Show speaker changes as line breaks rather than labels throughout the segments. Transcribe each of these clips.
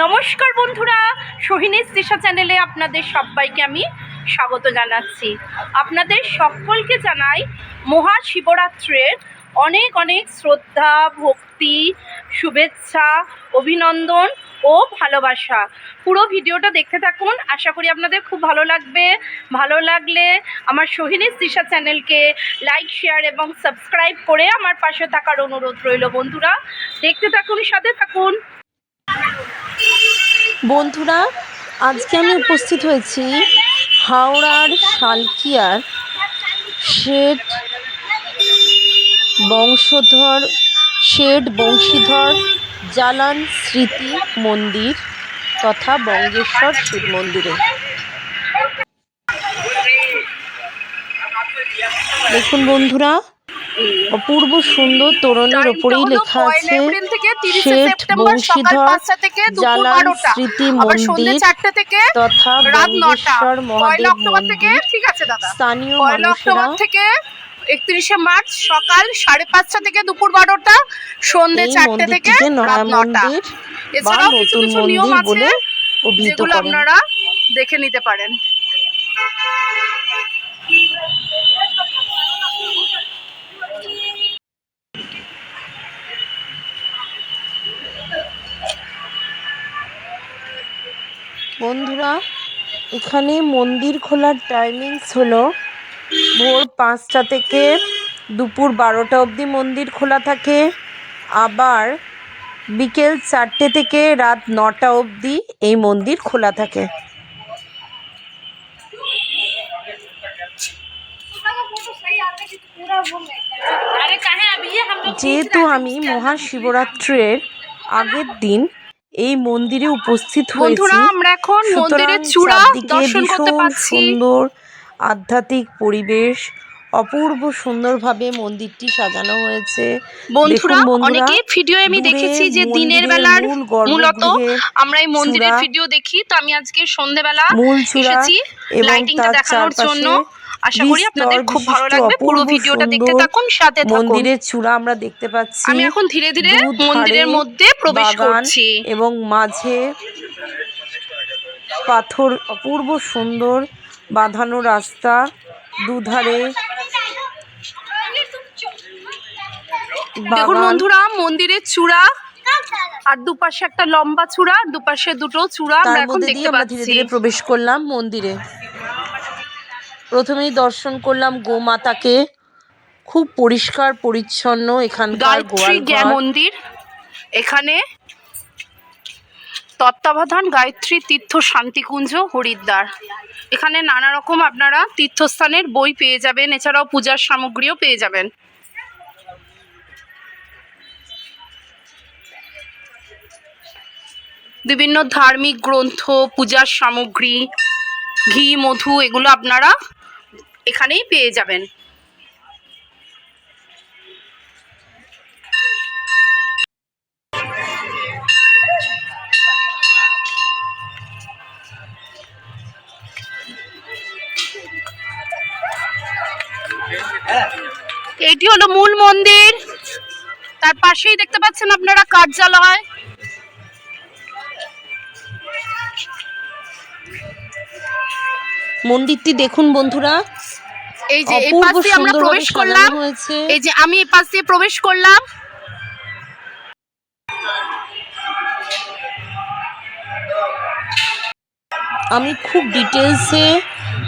নমস্কার বন্ধুরা, সোহিনী তৃষা চ্যানেলে আপনাদের সবাইকে আমি স্বাগত জানাচ্ছি। আপনাদের সকলকে জানাই মহাশিবরাত্রির অনেক অনেক শ্রদ্ধা, ভক্তি, শুভেচ্ছা, অভিনন্দন ও ভালোবাসা। পুরো ভিডিওটা দেখতে থাকুন, আশা করি আপনাদের খুব ভালো লাগবে। ভালো লাগলে আমার সোহিনী তৃষা চ্যানেলকে লাইক, শেয়ার এবং সাবস্ক্রাইব করে আমার পাশে থাকার অনুরোধ রইল। বন্ধুরা দেখতে থাকুন, সাথে থাকুন।
বন্ধুরা, আজকে আমি উপস্থিত হয়েছি হাওড়ার শালকিয়ার শেঠ বংশীধর জালান স্মৃতি মন্দির তথা বঙ্গেশ্বর শিব মন্দিরে। দেখুন বন্ধুরা, অপূর্ব সুন্দর তোরণের ওপরেই লেখা আছে শেঠ বংশীধর জালান স্মৃতি মন্দির তথা বঙ্গেশ্বর মহাদেব মন্দির। স্থানীয় মানুষেরা
31শে মার্চ সকাল 5:30 থেকে দুপুর 12টা, সন্ধ্যে 4টে থেকে রাত 9টা। এছাড়াও নতুন মন্দির বলে অভিহিত করেন, আপনারা দেখে নিতে পারেন।
বন্ধুরা, এখানে মন্দির খোলার টাইমিংস হলো ভোর 5টা থেকে দুপুর 12টা অবধি মন্দির খোলা থাকে, আবার বিকেল 4টে থেকে রাত 9টা অবধি এই মন্দির খোলা থাকে। যেহেতু আমি মহাশিবরাত্রির আগের দিন এই মন্দিরে উপস্থিত হয়েছি,
আমরা এখন মন্দিরের চূড়া দর্শন করতে পাচ্ছি।
সুন্দর আধ্যাত্মিক পরিবেশ, অপূর্ব সুন্দরভাবে মন্দিরটি সাজানো হয়েছে।
বন্ধুরা, অনেকের ভিডিও আমি দেখেছি যে দিনের বেলার মূলত আমরা এই মন্দিরের ভিডিও দেখি, তো আমি আজকে সন্ধ্যেবেলা এসেছি লাইটিংটা দেখানোর জন্য। আশা করি আপনাদের খুব ভালো লাগবে, পুরো ভিডিওটা দেখতে থাকুন, সাথে থাকুন।
মন্দিরের চূড়া আমরা দেখতে পাচ্ছি।
আমি এখন ধীরে ধীরে মন্দিরের মধ্যে প্রবেশ করছি
এবং মাঝে পাথর, অপূর্ব সুন্দর বাঁধানো রাস্তা, দুধারে
দেখুন বন্ধুরা, মন্দিরের চূড়া আর দুপাশে একটা লম্বা চূড়া, দুপাশে দুটো চূড়া আমরা এখন দেখতে পাচ্ছি।
ধীরে ধীরে প্রবেশ করলাম মন্দিরে। প্রথমেই দর্শন করলাম গোমাতাকে, খুব পরিষ্কার পরিচ্ছন্ন এখানকার গোয়ালঘর।
মন্দির এখানে তত্ত্বাবধান গায়ত্রী তীর্থ শান্তিকুঞ্জ হরিদ্বার। এখানে নানা রকম আপনারা তীর্থস্থানের বই পেয়ে যাবেন, এছাড়াও পূজার সামগ্রীও পেয়ে যাবেন। বিভিন্ন ধার্মিক গ্রন্থ, পূজার সামগ্রী, ঘি, মধু, এগুলো আপনারা এখানেই পেয়ে যাবেন। এটি হলো মূল মন্দির, তার পাশেই দেখতে পাচ্ছেন আপনারা কার্যালয়।
মন্দিরটি দেখুন বন্ধুরা,
এই যে এই পাশ দিয়ে আমরা প্রবেশ করলাম, এই যে আমি এই পাশ দিয়ে প্রবেশ করলাম।
আমি খুব ডিটেলসে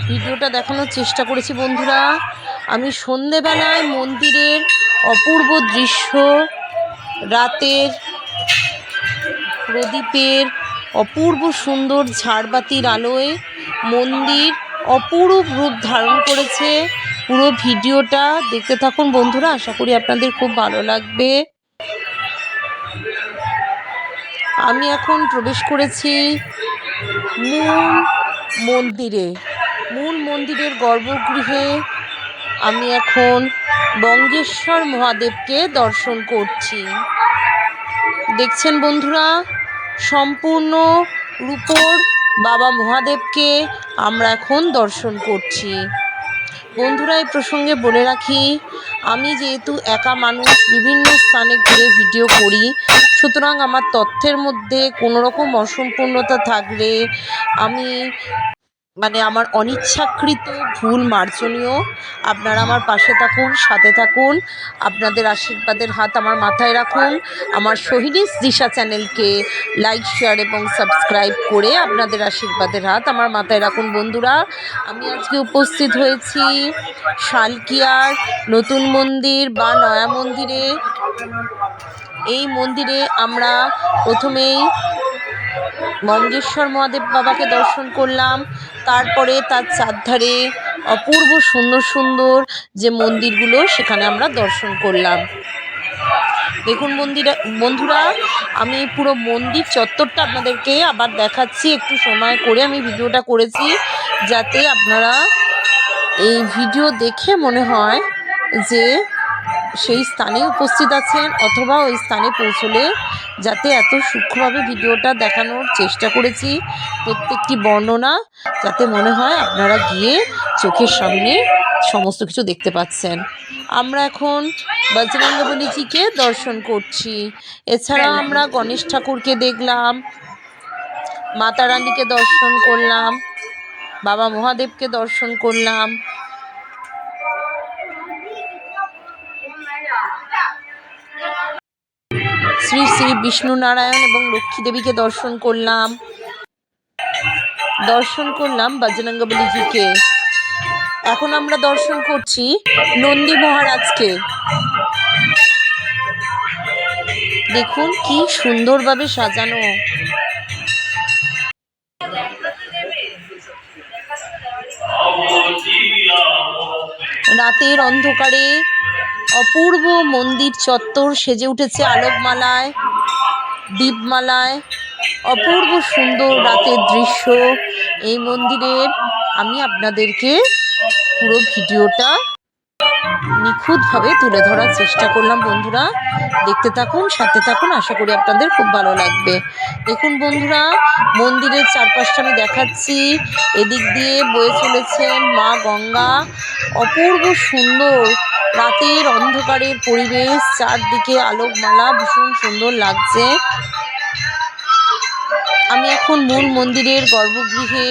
ভিডিওটা দেখানোর চেষ্টা করেছি বন্ধুরা। আমি সন্ধেবেলায় মন্দিরের অপূর্ব দৃশ্য, রাতের প্রদীপের অপূর্ব সুন্দর ঝাড়বাতির আলোয় মন্দির অপূর্ব রূপ ধারণ করেছে। পুরো ভিডিওটা দেখতে থাকুন বন্ধুরা, আশা করি আপনাদের খুব ভালো লাগবে। আমি এখন প্রবেশ করেছি মূল মন্দিরের গর্ভগৃহে। আমি এখন বঙ্গেশ্বর মহাদেবকে দর্শন করছি। দেখছেন বন্ধুরা, সম্পূর্ণ রূপোর বাবা মহাদেবকে আমরা এখন দর্শন করছি। বন্ধুরা, এই প্রসঙ্গে বলে রাখি, আমি যেহেতু একা মানুষ, বিভিন্ন স্থানে ঘুরে ভিডিও করি, সুতরাং আমার তথ্যের মধ্যে কোনো রকম অসম্পূর্ণতা থাকলে আমি আমার অনিচ্ছাকৃত ভুল মার্জনীয়। আপনারা আমার পাশে থাকুন, সাথে থাকুন, আপনাদের আশীর্বাদের হাত আমার মাথায় রাখুন। আমার সোহিনীস দিশা চ্যানেলকে লাইক, শেয়ার এবং সাবস্ক্রাইব করে আপনাদের আশীর্বাদের হাত আমার মাথায় রাখুন। বন্ধুরা, আমি আজকে উপস্থিত হয়েছি শালকিয়ার নতুন মন্দির বা নয়া মন্দিরে। এই মন্দিরে আমরা প্রথমেই মঙ্গেশ্বর মহাদেব বাবাকে দর্শন করলাম, তারপরে তার চারধারে অপূর্ব সুন্দর সুন্দর যে মন্দিরগুলো সেখানে আমরা দর্শন করলাম। দেখুন বন্ধুরা, আমি পুরো মন্দির চত্বরটা আপনাদেরকে আবার দেখাচ্ছি। একটু সময় করে আমি ভিডিওটা করেছি যাতে আপনারা এই ভিডিও দেখে মনে হয় যে সেই স্থানে উপস্থিত আছেন, অথবা ওই স্থানে পৌঁছলে যাতে এত সূক্ষ্মভাবে ভিডিওটা দেখানোর চেষ্টা করেছি, প্রত্যেকটি বর্ণনা যাতে মনে হয় আপনারা গিয়ে চোখের সামনে সমস্ত কিছু দেখতে পাচ্ছেন। আমরা এখন বজরঙ্গবলীজিকে দর্শন করছি। এছাড়া আমরা গণেশ ঠাকুরকে দেখলাম, মাতা রানীকে দর্শন করলাম, বাবা মহাদেবকে দর্শন করলাম, শ্রী শ্রী বিষ্ণু নারায়ণ এবং লক্ষ্মী দেবীকে দর্শন করলাম বজরঙ্গবলীজিকে। এখন আমরা দর্শন করছি নন্দী মহারাজকে। দেখুন কি সুন্দরভাবে সাজানো। রাতের অন্ধকারে অপূর্ব মন্দির চত্বর সেজে উঠেছে আলোকমালায়, দীপমালায়। অপূর্ব সুন্দর রাতের দৃশ্য এই মন্দিরের। আমি আপনাদেরকে পুরো ভিডিওটা নিখুঁতভাবে তুলে ধরার চেষ্টা করলাম। বন্ধুরা, দেখতে থাকুন, সাথে থাকুন, আশা করি আপনাদের খুব ভালো লাগবে। দেখুন বন্ধুরা, মন্দিরের চারপাশটা আমি দেখাচ্ছি। এদিক দিয়ে বয়ে চলেছেন মা গঙ্গা। অপূর্ব সুন্দর রাতের অন্ধকারের পরিবেশ, চারদিকে আলোকমালা, ভীষণ সুন্দর লাগছে। আমি এখন মূল মন্দিরের গর্ভগৃহে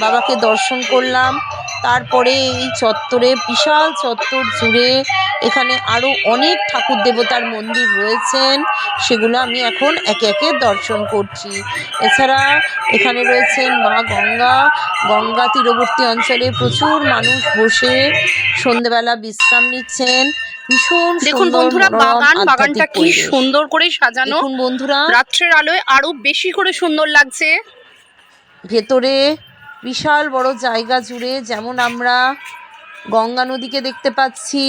বাবাকে দর্শন করলাম। তারপরে এই চত্বরে, বিশাল চত্বর জুড়ে এখানে আরও অনেক ঠাকুর দেবতার মন্দির রয়েছেন, সেগুলো আমি এখন একে একে দর্শন করছি। এছাড়া এখানে রয়েছেন মা গঙ্গা। গঙ্গা তীরবর্তী অঞ্চলে প্রচুর মানুষ বসে সন্ধেবেলা বিশ্রাম নিচ্ছেন। ভীষণ
দেখুন বন্ধুরা, বাগানটা কি সুন্দর করে সাজানো।
দেখুন বন্ধুরা,
রাত্রের আলোয় আরো বেশি করে সুন্দর লাগছে।
ভেতরে বিশাল বড় জায়গা জুড়ে যেমন আমরা গঙ্গা নদীকে দেখতে পাচ্ছি,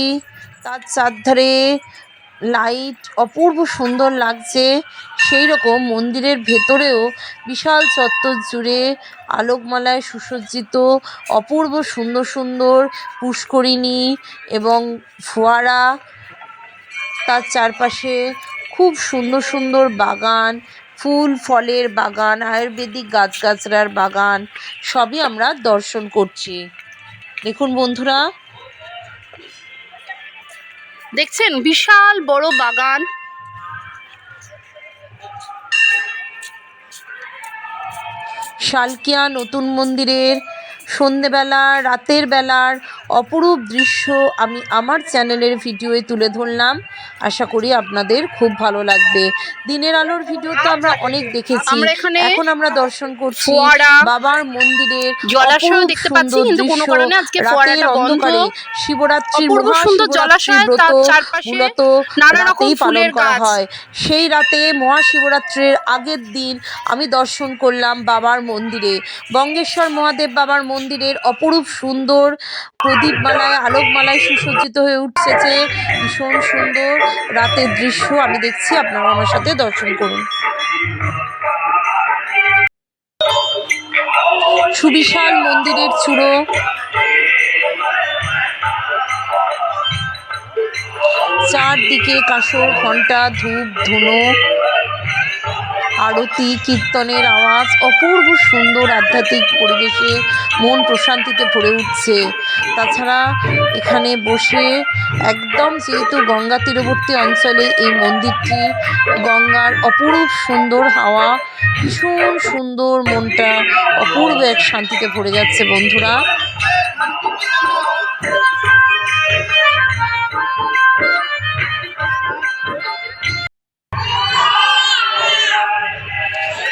তার চারধারে লাইট অপূর্ব সুন্দর লাগছে, সেই রকম মন্দিরের ভেতরেও বিশাল চত্বর জুড়ে আলোকমালায় সুসজ্জিত অপূর্ব সুন্দর সুন্দর পুষ্করিণী এবং ফোয়ারা। তার চারপাশে খুব সুন্দর সুন্দর বাগান, ফুল ফলের বাগান, আয়ুর্বেদিক গাছগাছড়ার বাগান, সবই আমরা দর্শন করছি। দেখুন বন্ধুরা,
দেখছেন বিশাল বড় বাগান।
শালকিয়া নতুন মন্দিরের সন্ধেবেলা, রাতের বেলার অপরূপ দৃশ্য আমি আমার চ্যানেলের ভিডিওয়ে তুলে ধরলাম। আশা করি আপনাদের খুব ভালো লাগবে। দিনের আলোর ভিডিও তো আমরা অনেক দেখেছি, এখন আমরা দর্শন করছি বাবার মন্দিরের
জলাশয় দেখতে পাচ্ছি, কিন্তু কোনো কারণে আজকে ফোয়ারাটা বন্ধ।
শিবরাত্রির
জলাশয়, তার চারপাশে নানা রকম
পালন করা হয়। সেই রাতে মহাশিবরাত্রির আগের দিন আমি দর্শন করলাম বাবার মন্দিরে, বঙ্গেশ্বর মহাদেব বাবার মন্দিরের অপরূপ সুন্দর প্রদীপমালায়, আলোকমালায় সুসজ্জিত হয়ে উঠেছে। ভীষণ সুন্দর রাতের দৃশ্য আমি দেখছি, আপনারা আমার সাথে দর্শন করুন। সুবিশাল মন্দিরের চূড়ো, চারদিকে কাঁসর, ঘণ্টা, ধূপ, ধুনো, আরতি কীর্তনের আওয়াজ, অপূর্ব সুন্দর আধ্যাত্মিক পরিবেশে মন প্রশান্তিতে ভরে উঠছে। তাছাড়া এখানে বসে একদম, যেহেতু গঙ্গা তীরবর্তী অঞ্চলে এই মন্দিরটি, গঙ্গার অপরূপ সুন্দর হাওয়া, ভীষণ সুন্দর, মনটা অপূর্ব এক শান্তিতে ভরে যাচ্ছে বন্ধুরা।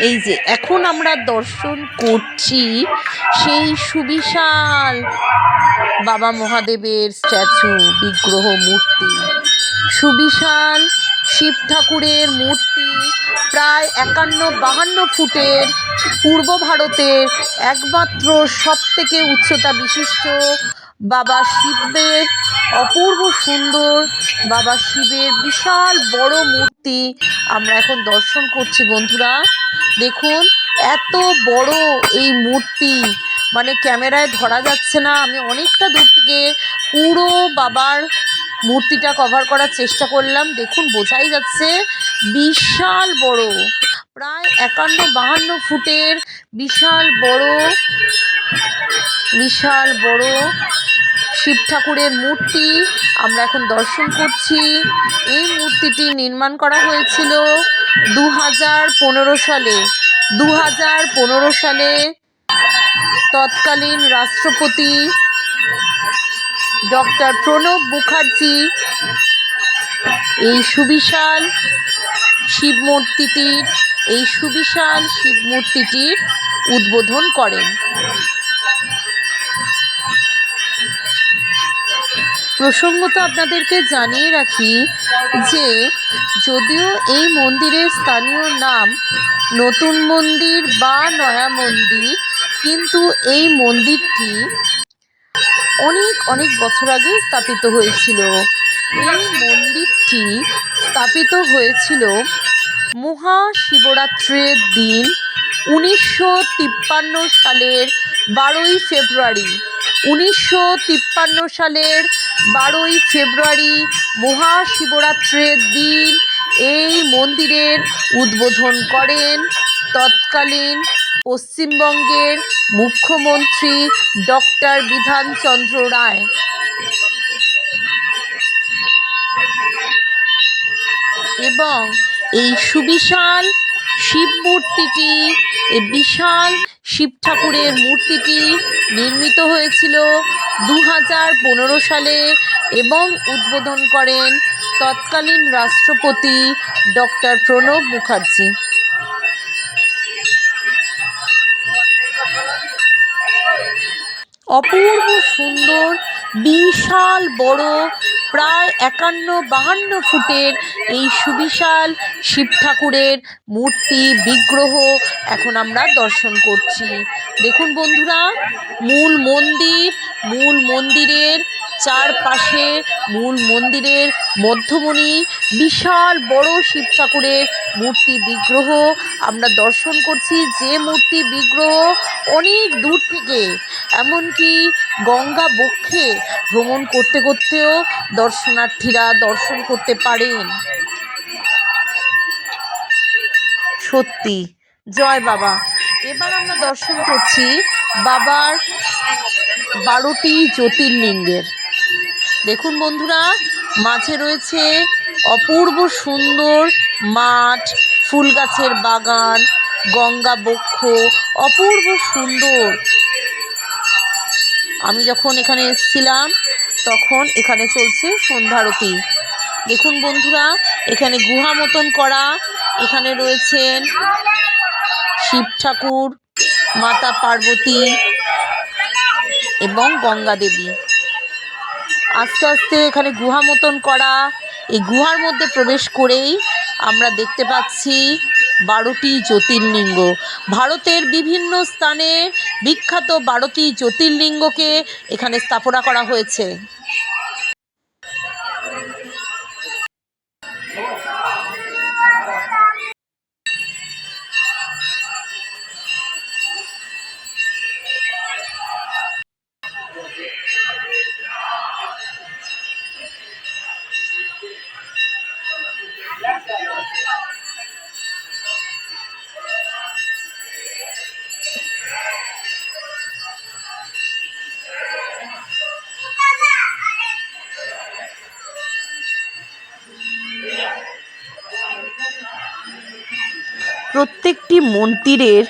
এই যে এখন আমরা দর্শন করছি সেই সুবিশাল বাবা মহাদেবের স্ট্যাচু, বিগ্রহ, মূর্তি, সুবিশাল শিব ঠাকুরের মূর্তি, প্রায় 51-52 ফুটের, পূর্ব ভারতের একমাত্র সবথেকে উচ্চতা বিশিষ্ট বাবা শিবের অপূর্ব সুন্দর, বাবা শিবের বিশাল বড় মূর্তি আমরা এখন দর্শন করছি বন্ধুরা। দেখুন এত বড় এই মূর্তি, মানে ক্যামেরায় ধরা যাচ্ছে না। আমি অনেকটা দূর থেকে পুরো বাবার মূর্তিটা কভার করার চেষ্টা করলাম। দেখুন বোঝাই যাচ্ছে বিশাল বড়, প্রায় 51-52 ফুটের বিশাল বড় শিব ঠাকুরের মূর্তি আমরা এখন দর্শন করছি। এই মূর্তিটি নির্মাণ করা হয়েছিল 2015 সালে। 2015 সালে তৎকালীন রাষ্ট্রপতি ডক্টর প্রণব মুখার্জি এই সুবিশাল শিব মূর্তিটির উদ্বোধন করেন। প্রসঙ্গত আপনাদেরকে জানিয়ে রাখি যে যদিও এই মন্দিরের স্থানীয় নাম নতুন মন্দির বা নয়া মন্দির, কিন্তু এই মন্দিরটি অনেক বছর আগে স্থাপিত হয়েছিল। এই মন্দিরটি স্থাপিত হয়েছিল মহাশিবরাত্রির দিন 1953 সালের 12ই ফেব্রুয়ারি। 1953 সালের 12ই ফেব্রুয়ারি মহাশিবরাত্রির দিন এই মন্দিরের উদ্বোধন করেন তৎকালীন পশ্চিমবঙ্গের মুখ্যমন্ত্রী ডক্টর বিধানচন্দ্র রায়। এবং এই সুবিশাল শিব মূর্তিটি, এই বিশাল শিব ঠাকুরের মূর্তিটি নির্মিত হয়েছিল 2015 সালে এবং উদ্বোধন করেন তৎকালীন রাষ্ট্রপতি ডক্টর প্রণব মুখার্জি। অপূর্ব সুন্দর বিশাল বড়, প্রায় 51-52 ফুটের এই সুবিশাল শিব ঠাকুরের মূর্তি, বিগ্রহ এখন আমরা দর্শন করছি। দেখুন বন্ধুরা, মূল মন্দিরের চারপাশে, মূল মন্দিরের মধ্যমণি বিশাল বড় শিব ঠাকুরের মূর্তি, বিগ্রহ আমরা দর্শন করছি। যে মূর্তি বিগ্রহ অনেক দূর থেকে, এমনকি গঙ্গা বক্ষে ভ্রমণ করতে করতেও দর্শনার্থীরা দর্শন করতে পারেন। সত্যি জয় বাবা। এবার আমরা দর্শন করছি বাবার 12টি জ্যোতির্লিঙ্গের। দেখুন বন্ধুরা, মাঝে রয়েছে অপূর্ব সুন্দর মাঠ, ফুল গাছের বাগান, গঙ্গা বক্ষ, অপূর্ব সুন্দর। আমি যখন এখানে এসেছিলাম তখন এখানে চলছে সন্ধ্যারতি। দেখুন বন্ধুরা, এখানে গুহা মতন করা, এখানে রয়েছেন শিব ঠাকুর, মাতা পার্বতী এবং গঙ্গা দেবী। আস্তে আস্তে এখানে গুহা মতন করা, এই গুহার মধ্যে প্রবেশ করেই আমরা দেখতে পাচ্ছি 12টি জ্যোতির্লিঙ্গ। ভারতের বিভিন্ন স্থানে বিখ্যাত 12টি জ্যোতির্লিঙ্গকে এখানে স্থাপনা করা হয়েছে। মন্দিরের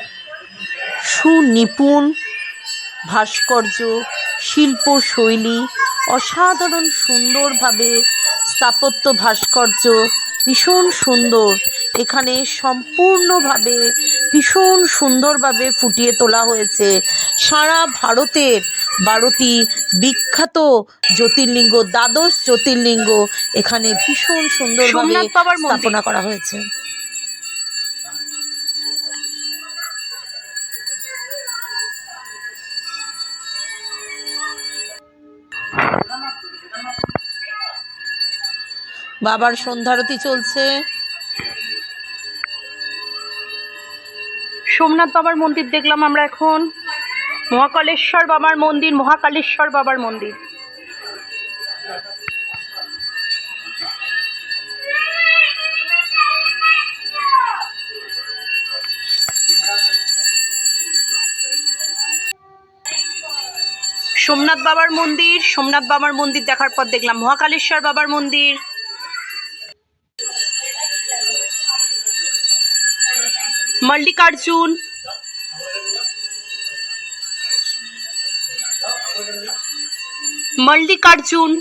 সুনিপুণ ভাস্কর্য, শিল্পশৈলী, অসাধারণ সুন্দরভাবে স্থাপত্য ভাস্কর্য, ভীষণ সুন্দর। এখানে সম্পূর্ণভাবে ভীষণ সুন্দরভাবে ফুটিয়ে তোলা হয়েছে সারা ভারতের 12টি বিখ্যাত জ্যোতির্লিঙ্গ, দ্বাদশ জ্যোতির্লিঙ্গ এখানে ভীষণ সুন্দরভাবে
সোমনাথ বাবার মন্দির।
স্থাপনা করা হয়েছে। বাবার সন্ধ্যারতি চলছে।
সোমনাথ বাবার মন্দির দেখলাম আমরা এখন। মহাকালেশ্বর বাবার মন্দির, মহাকালেশ্বর বাবার মন্দির। সোমনাথ বাবার মন্দির, সোমনাথ বাবার মন্দির দেখার পর দেখলাম মহাকালেশ্বর বাবার মন্দির। মল্লিকার্জুন, মল্লিকার্জুন,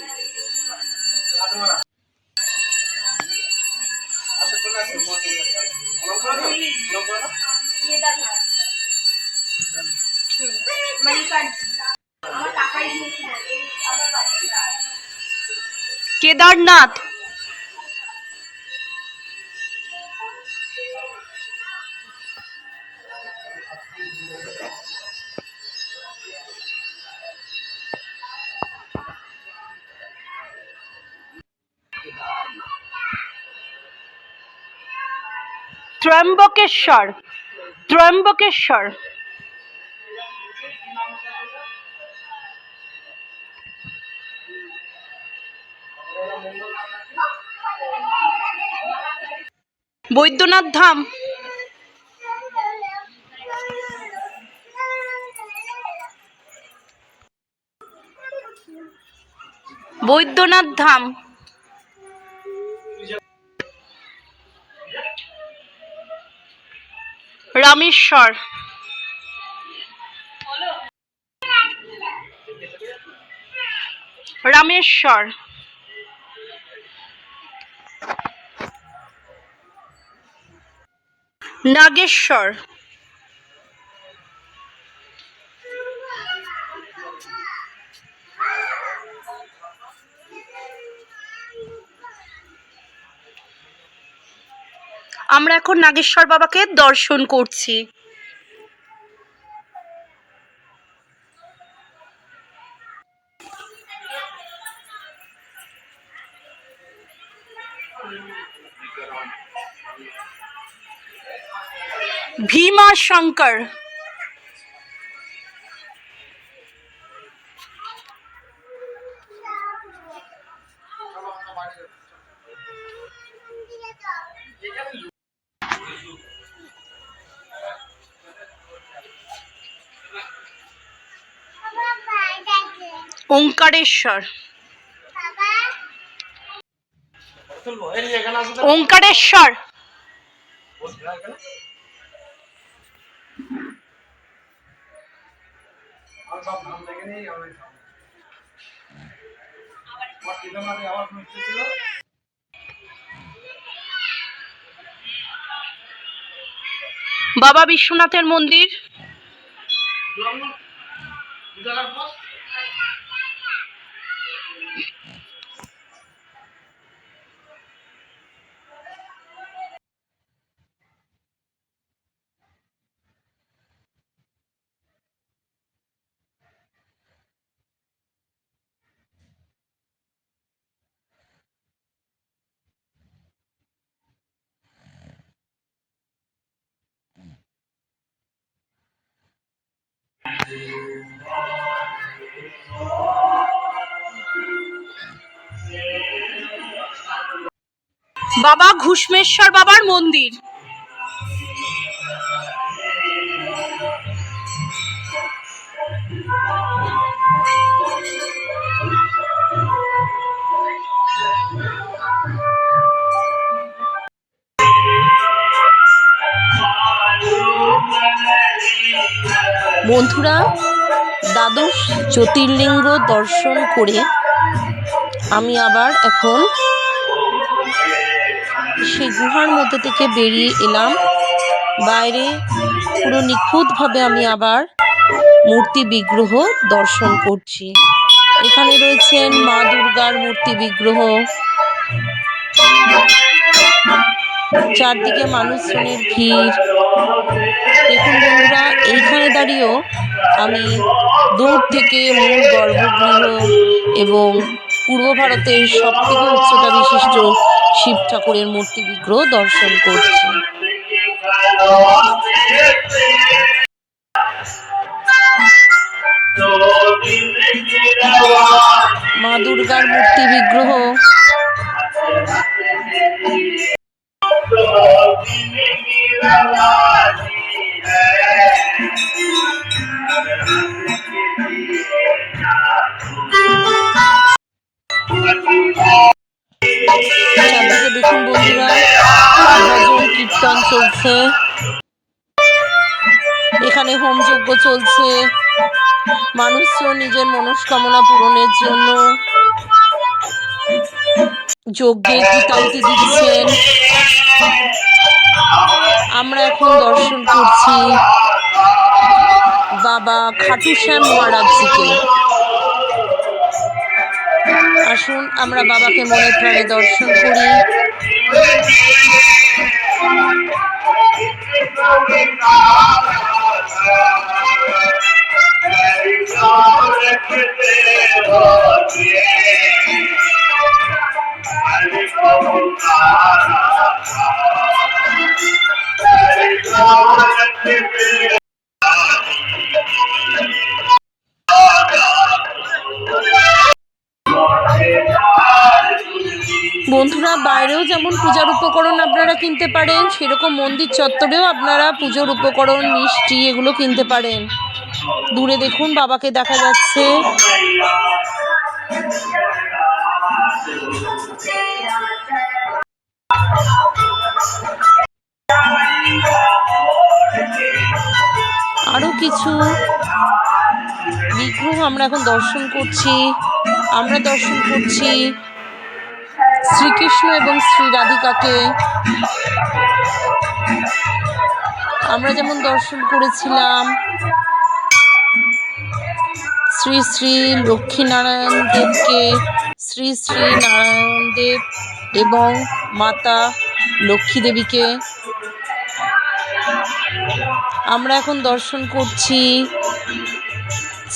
কেদারনাথ, ত্রয়ম্বকেশ্বর, ত্রয়ম্বকেশ্বর, বৈদ্যনাথ ধাম, বৈদ্যনাথ ধাম, রামেশ্বর, রামেশ্বর, নাগেশ্বর, আমরা এখন নাগেশ্বর বাবাকে দর্শন করছি। ভীমা শঙ্কর, ওঙ্কারেশ্বর, ওঙ্কারেশ্বর, বাবা বিশ্বনাথের মন্দির, বাবা ঘুষ্মেশ্বর বাবার মন্দির,
বন্ধুরা, দ্বাদশ জ্যোতির্লিঙ্গ দর্শন করে আমি আবার এখন সেই গুহার মধ্যে থেকে বেরিয়ে এলাম বাইরে। পুরো নিখুঁতভাবে আমি আবার মূর্তি বিগ্রহ দর্শন করছি। এখানে রয়েছেন মা দুর্গার মূর্তি বিগ্রহ। চারদিকে মানুষজনের ভিড়। দেখুন বন্ধুরা, এইখানে দাঁড়িয়েও আমি দূর থেকে মূল গর্ভগৃহ এবং পূর্ব ভারতের সবথেকে উচ্চতা বিশিষ্ট শিব ঠাকুরের মূর্তি বিগ্রহ দর্শন করছি। মা দুর্গার মূর্তি বিগ্রহ। চারদিকে দেখুন বন্ধুরা, ভজন কীর্তন চলছে, এখানে হোমযজ্ঞ চলছে। মানুষজন নিজের মনস্কামনা পূরণের জন্য যজ্ঞে গীতাহুতি দিচ্ছেন। আমরা এখন দর্শন করছি বাবা খাটু শ্যাম মহারাজজিকে। আসুন আমরা বাবাকে মনে প্রাণে দর্শন করি। বন্ধুরা, বাইরেও যেমন পূজার উপকরণ আপনারা কিনতে পারেন, সেরকম মন্দির চত্বরেও আপনারা পুজোর উপকরণ, মিষ্টি এগুলো কিনতে পারেন। দূরে দেখুন বাবাকে দেখা যাচ্ছে। আরো কিছু বিগ্রহ আমরা এখন দর্শন করছি। আমরা দর্শন করছি শ্রীকৃষ্ণ এবং শ্রী রাধিকাকে। আমরা যেমন দর্শন করেছিলাম শ্রী শ্রী লক্ষ্মীনারায়ণ দেবকে, শ্রী শ্রী নারায়ণ দেব এবং মাতা লক্ষ্মী দেবীকে। আমরা এখন দর্শন করছি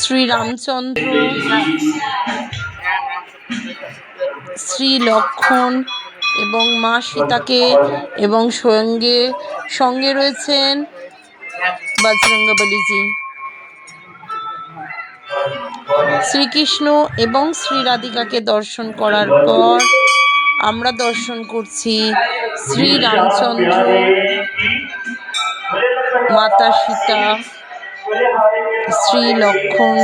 শ্রী রামচন্দ্র, শ্রী লক্ষ্মণ এবং মা সীতাকে, এবং সঙ্গে রয়েছেন বজরঙ্গবলীজি। শ্রীকৃষ্ণ এবং শ্রী রাধিকাকে দর্শন করার পর আমরা দর্শন করছি শ্রী রামচন্দ্র, মাতা সীতা, শ্রী লক্ষ্মণ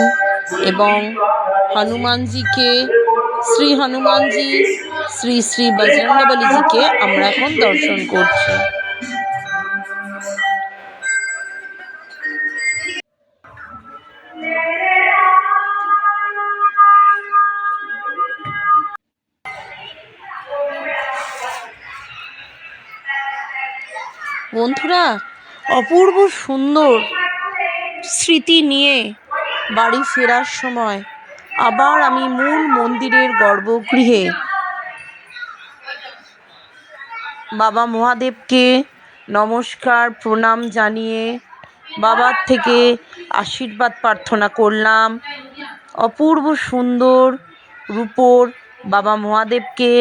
এবং হনুমানজিকে। শ্রী হনুমানজি, শ্রী শ্রী বজরঙ্গবলীজিকে আমরা এখন দর্শন করছি। বন্ধুরা, অপূর্ব সুন্দর স্মৃতি নিয়ে বাড়ি ফেরার সময় আবার আমি মূল মন্দিরের গর্ভগৃহে বাবা মহাদেবকে নমস্কার প্রণাম জানিয়ে বাবার থেকে আশীর্বাদ প্রার্থনা করলাম। অপূর্ব সুন্দর রূপোর বাবা মহাদেবকে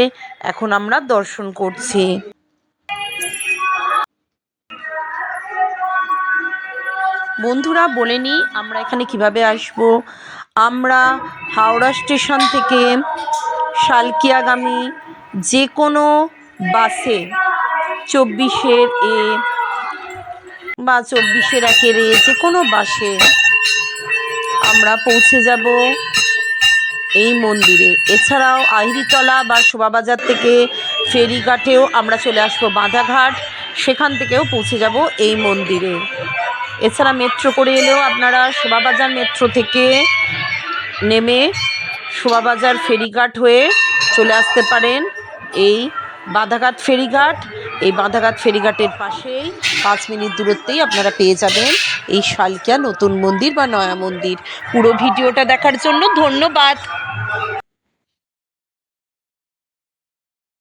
এখন আমরা দর্শন করছি। বন্ধুরা, বলে নিই আমরা এখানে কিভাবে আসব। আমরা হাওড়া স্টেশন থেকে শালকিয়াগামী যে কোনো বাসে 24-এর এ বা 24-এর 1-এর এ যে কোনো বাসে আমরা পৌঁছে যাব এই মন্দিরে। এছাড়াও আহিরিতলা বা শোভাবাজার থেকে ফেরিঘাটেও আমরা চলে আসবো বাঁধাঘাট, সেখান থেকেও পৌঁছে যাব এই মন্দিরে। এছাড়া মেট্রো করে এলেও আপনারা শোভাবাজার মেট্রো থেকে নেমে শোভাবাজার ফেরিঘাট হয়ে চলে আসতে পারেন এই বাধাঘাট ফেরিঘাট। এই বাধাঘাট ফেরিঘাটের পাশেই 5 মিনিট দূরত্বেই আপনারা পেয়ে যাবেন এই শালকিয়া নতুন মন্দির বা নয়া মন্দির। পুরো ভিডিওটা দেখার জন্য ধন্যবাদ।